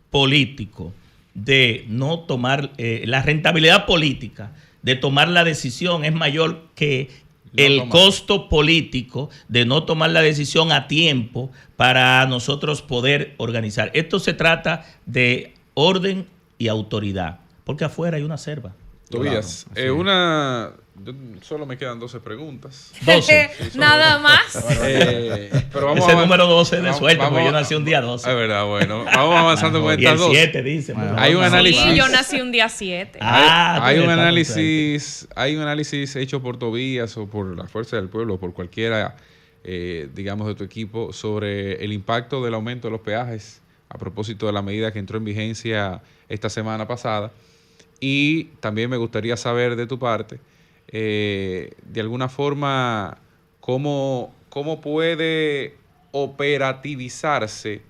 político de no tomar, la rentabilidad política de tomar la decisión es mayor que el costo político de no tomar la decisión a tiempo para nosotros poder organizar. Esto se trata de orden y autoridad, porque afuera hay una selva. Tobías, solo me quedan 12 preguntas. 12. Nada más. Pero vamos ese número 12 de suerte, porque yo nací un día 12. Es verdad, bueno. Vamos avanzando con estas 12. Y el 7 dice. Hay un análisis. Sí, yo nací un día 7. Hay un análisis hecho por Tobías o por la Fuerza del Pueblo o por cualquiera, digamos, de tu equipo sobre el impacto del aumento de los peajes a propósito de la medida que entró en vigencia esta semana pasada. Y también me gustaría saber de tu parte, de alguna forma, cómo puede operativizarse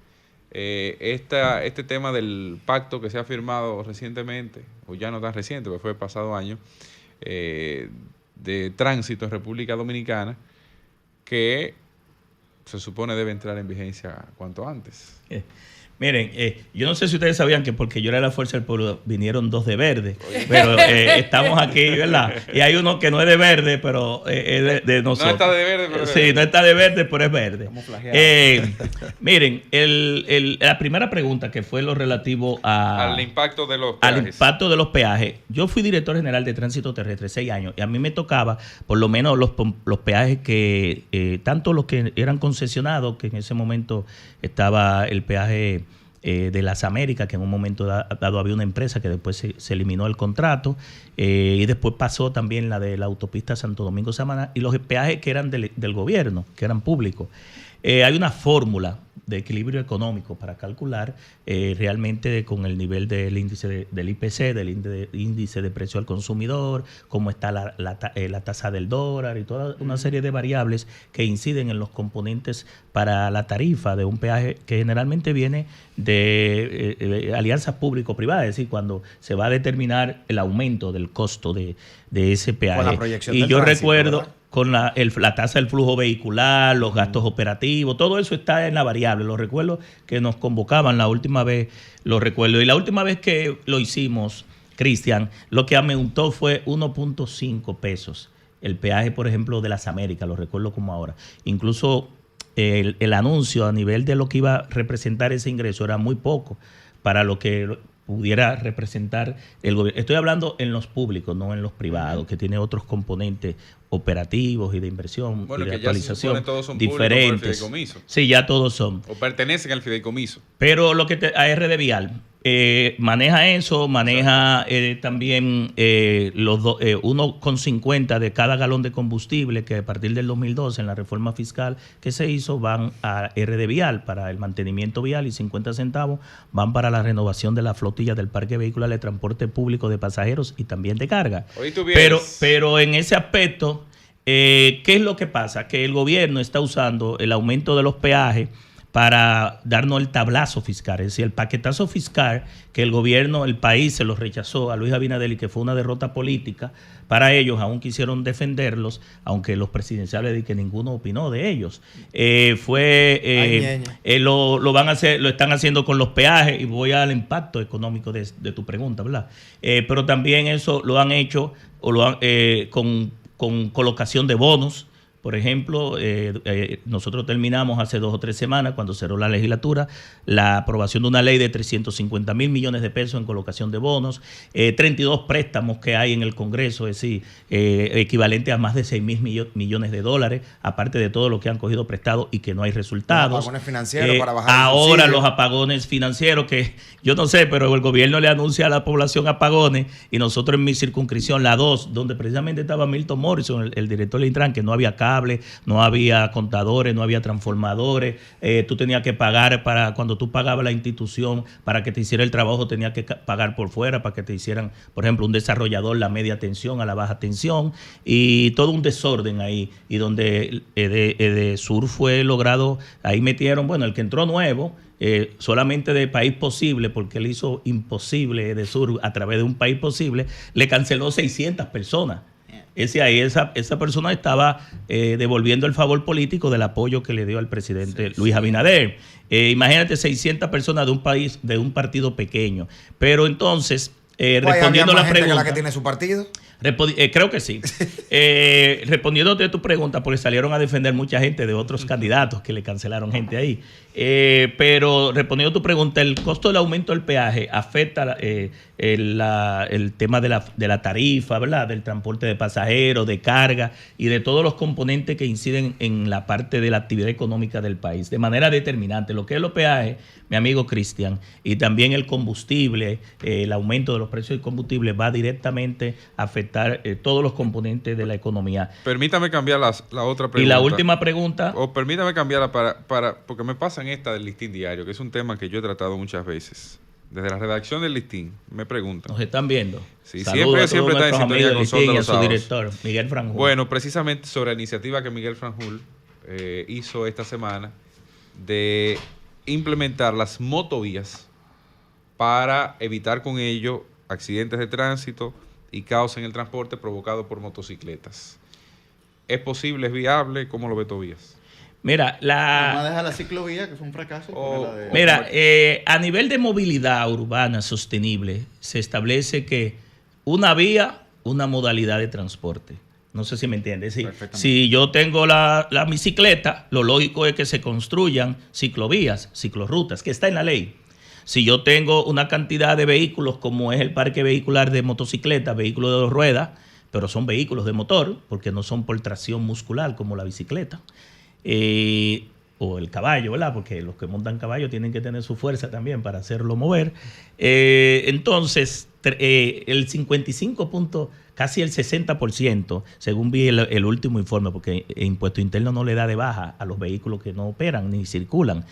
este tema del pacto que se ha firmado recientemente, o ya no tan reciente, porque fue el pasado año, de tránsito en República Dominicana, que se supone debe entrar en vigencia cuanto antes. Miren, yo no sé si ustedes sabían que porque yo era la Fuerza del Pueblo vinieron 2 de verde, pero estamos aquí, ¿verdad? Y hay uno que no es de verde, pero es de nosotros. No está de verde, pero es verde. Sí, no está de verde, pero es verde. Miren, la primera pregunta que fue lo relativo al impacto de los peajes. Al impacto de los peajes. Yo fui director general de Tránsito Terrestre 6 años y a mí me tocaba por lo menos los peajes que, tanto los que eran concesionados, que en ese momento estaba el peaje de las Américas, que en un momento dado había una empresa que después se eliminó el contrato, y después pasó también la de la autopista Santo Domingo-Samaná, y los peajes que eran del gobierno, que eran públicos. Hay una fórmula de equilibrio económico para calcular realmente con el nivel del índice del IPC, del índice de precio al consumidor, cómo está la tasa del dólar y toda una serie de variables que inciden en los componentes para la tarifa de un peaje que generalmente viene de alianzas público-privadas, es decir, cuando se va a determinar el aumento del costo de ese peaje. Con la proyección y del yo tránsito, recuerdo... ¿verdad? Con la tasa del flujo vehicular, los gastos operativos, todo eso está en la variable. Lo recuerdo que nos convocaban la última vez, lo recuerdo. Y la última vez que lo hicimos, Cristian, lo que aumentó fue 1.5 pesos. El peaje, por ejemplo, de las Américas, lo recuerdo como ahora. Incluso el anuncio a nivel de lo que iba a representar ese ingreso era muy poco para lo que pudiera representar el gobierno. Estoy hablando en los públicos, no en los privados, que tiene otros componentes operativos y de inversión y de actualización ya se todos son diferentes. Por el fideicomiso. Sí, ya todos son. O pertenecen al fideicomiso. Pero lo que AR de Vial, Maneja eso, maneja también 1,50 de cada galón de combustible que a partir del 2012 en la reforma fiscal que se hizo van a RD Vial para el mantenimiento vial y 50 centavos van para la renovación de la flotilla del parque vehicular de transporte público de pasajeros y también de carga. Pero en ese aspecto, ¿qué es lo que pasa? Que el gobierno está usando el aumento de los peajes para darnos el tablazo fiscal, es decir, el paquetazo fiscal que el gobierno, el país se lo rechazó a Luis Abinader y que fue una derrota política para ellos, aún quisieron defenderlos, aunque los presidenciales de que ninguno opinó de ellos. Lo van a hacer, lo están haciendo con los peajes y voy al impacto económico de tu pregunta, ¿verdad? Pero también eso lo han hecho con colocación de bonos. Por ejemplo, nosotros terminamos hace 2 o 3 semanas, cuando cerró la legislatura, la aprobación de una ley de 350,000 millones de pesos en colocación de bonos, 32 préstamos que hay en el Congreso, es decir, equivalente a más de 6,000 millones de dólares, aparte de todo lo que han cogido prestado y que no hay resultados. Los apagones financieros para bajar ahora los apagones financieros, que yo no sé, pero el gobierno le anuncia a la población apagones, y nosotros en mi circunscripción, la 2, donde precisamente estaba Milton Morrison, el director del Intran, que no había cable, no había contadores, no había transformadores, tú tenías que pagar cuando tú pagabas la institución para que te hiciera el trabajo, tenías que pagar por fuera para que te hicieran, por ejemplo, un desarrollador la media tensión a la baja tensión, y todo un desorden ahí, y donde Edesur fue logrado, ahí metieron, bueno, el que entró nuevo, solamente de País Posible, porque él hizo imposible Edesur a través de un País Posible, le canceló 600 personas. Esa persona estaba devolviendo el favor político del apoyo que le dio al presidente Luis Abinader. Imagínate 600 personas de un partido pequeño. Pero entonces, respondiendo a la pregunta... ¿La que tiene su partido? Creo que sí. Respondiéndote a tu pregunta, porque salieron a defender mucha gente de otros candidatos que le cancelaron gente ahí. Pero respondiendo a tu pregunta, el costo del aumento del peaje afecta el tema de la tarifa, ¿verdad? Del transporte de pasajeros, de carga y de todos los componentes que inciden en la parte de la actividad económica del país. De manera determinante, lo que es los peajes, mi amigo Cristian, y también el combustible, el aumento de los precios del combustible va directamente a afectar todos los componentes de la economía. Permítame cambiar la otra pregunta. Y la última pregunta. Permítame cambiarla porque me pasa en esta del Listín Diario, que es un tema que yo he tratado muchas veces. Desde la redacción del Listín me preguntan. Nos están viendo. Sí, siempre está en sintonía con Sol de los Sábados. Su director, Miguel Franjul. Bueno, precisamente sobre la iniciativa que Miguel Franjul hizo esta semana de implementar las motovías para evitar con ello accidentes de tránsito y caos en el transporte provocado por motocicletas. ¿Es posible? ¿Es viable? ¿Cómo lo ve Tobías? Mira, vamos a dejar la ciclovía, que es un fracaso. A nivel de movilidad urbana sostenible, se establece que una vía, una modalidad de transporte. No sé si me entiendes. Si yo tengo la bicicleta, lo lógico es que se construyan ciclovías, ciclorrutas, que está en la ley. Si yo tengo una cantidad de vehículos, como es el parque vehicular de motocicletas, vehículos de 2 ruedas, pero son vehículos de motor, porque no son por tracción muscular como la bicicleta, o el caballo, ¿verdad? Porque los que montan caballo tienen que tener su fuerza también para hacerlo mover. Entonces, el 55%, casi el 60%, según vi el último informe, porque el Impuesto Interno no le da de baja a los vehículos que no operan ni circulan,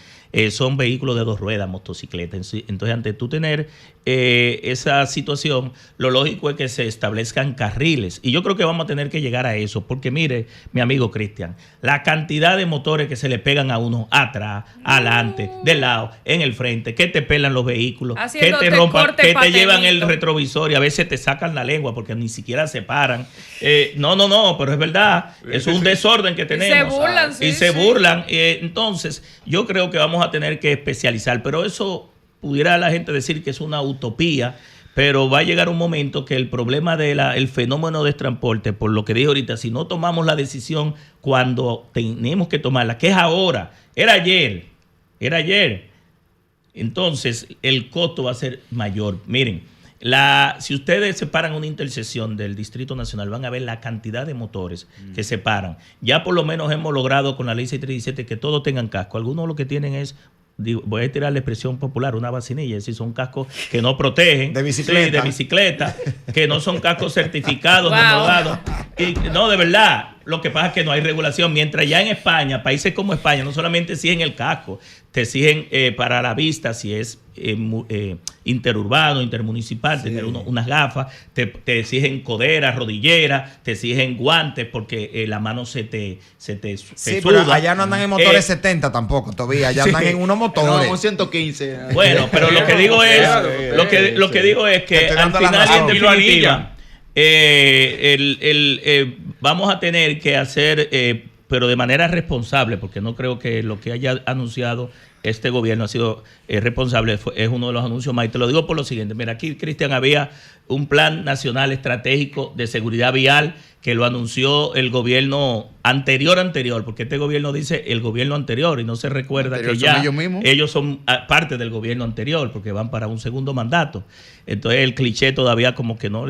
son vehículos de 2 ruedas, motocicletas. Entonces, ante tú tener esa situación, lo lógico es que se establezcan carriles. Y yo creo que vamos a tener que llegar a eso, porque mire, mi amigo Cristian, la cantidad de motores que se le pegan a uno atrás, adelante, del lado, en el frente, que te pelan los vehículos, que te rompan, que te llevan el retrovisor y a veces te sacan la lengua porque ni siquiera se paran. No, pero es verdad, es un desorden que tenemos. Y se burlan. Entonces, yo creo que vamos a tener que especializar, pero eso pudiera la gente decir que es una utopía, pero va a llegar un momento que el problema del fenómeno de transporte, por lo que dije ahorita, si no tomamos la decisión cuando tenemos que tomarla, que es ahora, era ayer, entonces el costo va a ser mayor. Miren, si ustedes separan una intersección del Distrito Nacional, van a ver la cantidad de motores que separan. Ya por lo menos hemos logrado con la ley 637 que todos tengan casco. Algunos lo que tienen es voy a tirar la expresión popular, una vacinilla, es decir, son cascos que no protegen. De bicicleta. Sí, de bicicleta, que no son cascos certificados, homologados. Y no, de verdad, lo que pasa es que no hay regulación. Mientras ya en España, países como España, no solamente exigen el casco, te exigen para la vista, si es interurbano, intermunicipal, tener unas gafas, te exigen coderas, rodilleras, te exigen guantes porque la mano se te sí, suda. Pero allá no andan en motores 70 tampoco, todavía. Allá andan en unos motores. No, 115. Bueno, pero lo que digo es, lo que digo es que al final y en definitiva, vamos a tener que hacer, pero de manera responsable, porque no creo que lo que haya anunciado este gobierno ha sido responsable, es uno de los anuncios más. Y te lo digo por lo siguiente. Mira, aquí, Cristian, había un plan nacional estratégico de seguridad vial que lo anunció el gobierno anterior, porque este gobierno dice el gobierno anterior y no se recuerda que ya ellos son parte del gobierno anterior porque van para un segundo mandato. Entonces el cliché todavía como que no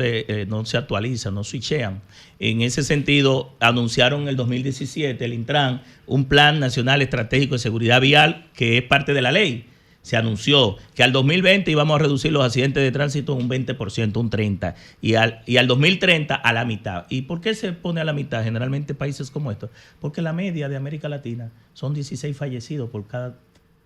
se actualiza, no switchean. En ese sentido, anunciaron en el 2017 el Intran un plan nacional estratégico de seguridad vial que es parte de la ley. Se anunció que al 2020 íbamos a reducir los accidentes de tránsito un 20%, un 30%, y al 2030 a la mitad. ¿Y por qué se pone a la mitad? Generalmente países como estos. Porque la media de América Latina son 16 fallecidos por cada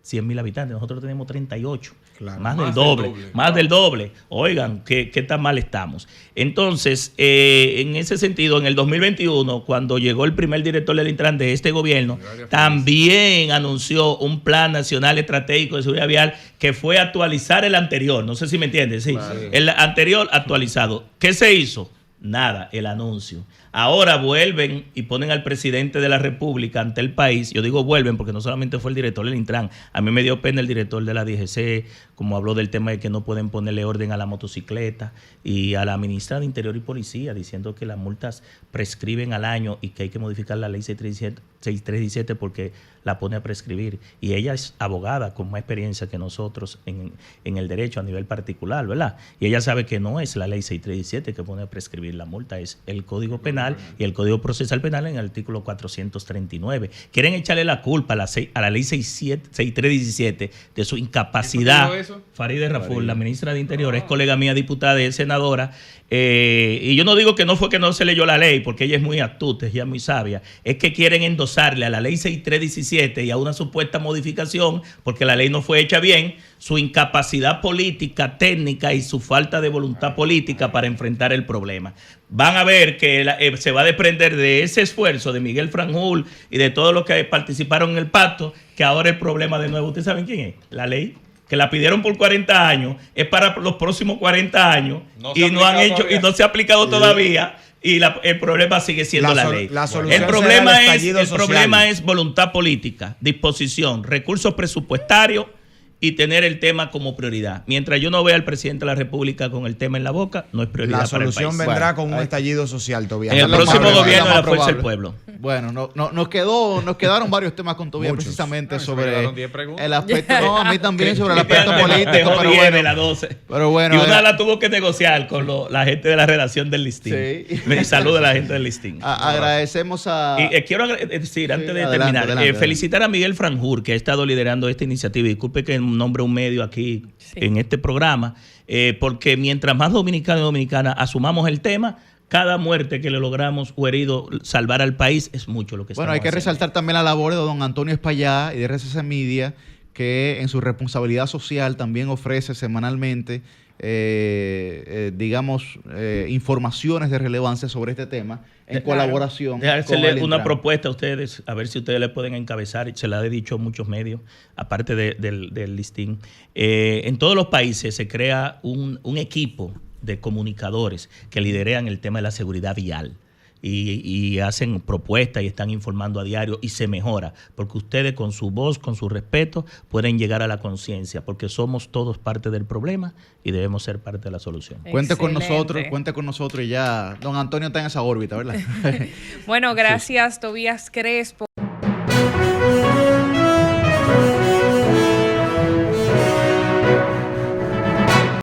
100.000 habitantes. Nosotros tenemos 38. Claro, más del doble. Oigan, ¿qué tan mal estamos? Entonces, en ese sentido, en el 2021, cuando llegó el primer director del Intran de este gobierno, también anunció un plan nacional estratégico de seguridad vial que fue actualizar el anterior. No sé si me entiendes. Sí. Claro. El anterior actualizado. ¿Qué se hizo? Nada, el anuncio. Ahora vuelven y ponen al presidente de la República ante el país. Yo digo vuelven porque no solamente fue el director del Intran. A mí me dio pena el director de la DGC, como habló del tema de que no pueden ponerle orden a la motocicleta, y a la ministra de Interior y Policía, diciendo que las multas prescriben al año y que hay que modificar la ley 6317 porque la pone a prescribir. Y ella es abogada con más experiencia que nosotros en el derecho a nivel particular, ¿verdad? Y ella sabe que no es la ley 6317 que pone a prescribir la multa, es el Código Penal y el Código Procesal Penal en el artículo 439. Quieren echarle la culpa a la ley 6317 de su incapacidad. Farideh Raful, la ministra de Interior, es colega mía, diputada y senadora. Y yo no digo que no fue que no se leyó la ley, porque ella es muy astuta, ella es muy sabia. Es que quieren endosarle a la ley 6317 y a una supuesta modificación, porque la ley no fue hecha bien, su incapacidad política, técnica y su falta de voluntad política para enfrentar el problema. Van a ver que se va a desprender de ese esfuerzo de Miguel Franjul y de todos los que participaron en el pacto, que ahora el problema de nuevo, ¿ustedes saben quién es? La ley que la pidieron por 40 años, es para los próximos 40 años y no se ha aplicado todavía. Y el problema sigue siendo la ley. El problema es voluntad política, disposición, recursos presupuestarios y tener el tema como prioridad. Mientras yo no vea al presidente de la República con el tema en la boca, no es prioridad para el país. La solución vendrá con un estallido social, Tobías. En el próximo gobierno de la Fuerza del Pueblo. Bueno, nos quedaron varios temas con Tobías precisamente sobre el aspecto, a mí también sobre el aspecto político, pero bueno, la 12. Pero bueno, y una la tuvo que negociar con la gente de la redacción del Listín. Sí. Me saludo a la gente del Listín. Agradecemos a... Y quiero decir, antes de terminar, felicitar a Miguel Franjul, que ha estado liderando esta iniciativa. Disculpe que nombre un medio aquí en este programa, porque mientras más dominicanos y dominicanas asumamos el tema, cada muerte que le logramos o herido salvar al país es mucho lo que estamos haciendo. Bueno, hay que resaltar también la labor de don Antonio Espaillá y de RCC Media, que en su responsabilidad social también ofrece semanalmente informaciones de relevancia sobre este tema en colaboración con hacerle una propuesta a ustedes, a ver si ustedes le pueden encabezar, se la he dicho a muchos medios, aparte del listín. En todos los países se crea un equipo de comunicadores que liderean el tema de la seguridad vial. Y hacen propuestas y están informando a diario y se mejora, porque ustedes con su voz, con su respeto, pueden llegar a la conciencia, porque somos todos parte del problema y debemos ser parte de la solución. Cuente con nosotros y ya don Antonio está en esa órbita, ¿verdad? Bueno, gracias Tobías Crespo.